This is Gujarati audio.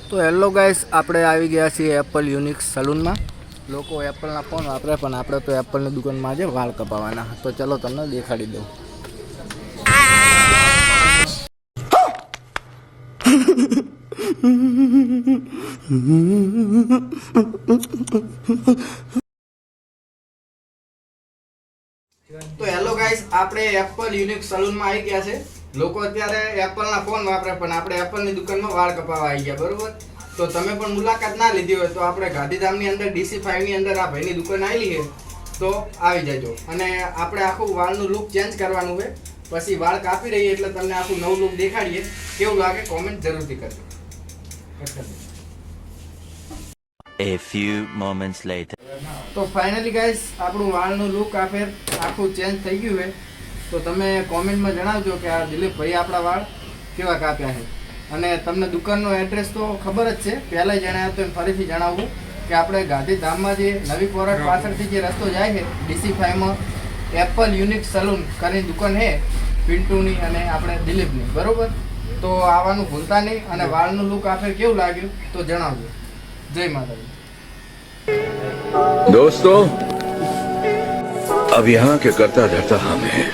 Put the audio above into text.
તો હેલો ગાઈસ, આપણે આવી ગયા છીએ એપલ યુનિક સલૂનમાં. લોકો એપલના ફોન વાપરે, પણ આપણે તો એપલની દુકાનમાં આજે વાળ કપાવવાના. તો ચલો તમને દેખાડી દઉં. તો હેલો ગાઈસ, આપણે એપલ યુનિક સલૂનમાં આવી ગયા છે. લોકો અત્યારે એપલના ફોન વાપરે, પણ આપણે એપલની દુકાનમાં વાળ કપાવવા આવી ગયા, બરોબર? તો તમે પણ મુલાકાત ના લીધી હોય તો આપણે ગાંધીધામની અંદર DC5 ની અંદર આ ભાઈની દુકાન આવેલી છે, તો આવી જજો. અને આપણે આખું વાળનું લુક ચેન્જ કરવાનું છે. પછી વાળ કાપી રહીએ એટલે તમને આખું નવું લુક દેખાડીએ. કેવું લાગે કોમેન્ટ જરૂરથી કરજો. A few moments later. તો ફાઇનલી ગાઈસ, આપણું વાળનું લુક આ ફેર આખું ચેન્જ થઈ ગયું છે. તો તમે કોમેન્ટમાં જણાવજો કે આ દિલીપભાઈ આપણા વાળ કેવા કાપ્યા છે. અને તમને દુકાનનો એડ્રેસ તો ખબર જ છે, પહેલાં જણાવ્યું તો ફરીથી જણાવવું કે આપણે ગાંધીધામમાં જે નવી કોરટ પાછળથી જે રસ્તો જાય છે DC5માં એપલ યુનિક સલૂન કરીને દુકાન છે, પિન્ટુની અને આપણે દિલીપની, બરોબર? તો આવવાનું ભૂલતા નહીં. અને વાળનું લુક આ ફેર કેવું લાગ્યું તો જણાવજો. જય માતાજી. दोस्तों, अब यहाँ के करता धरता हम हैं।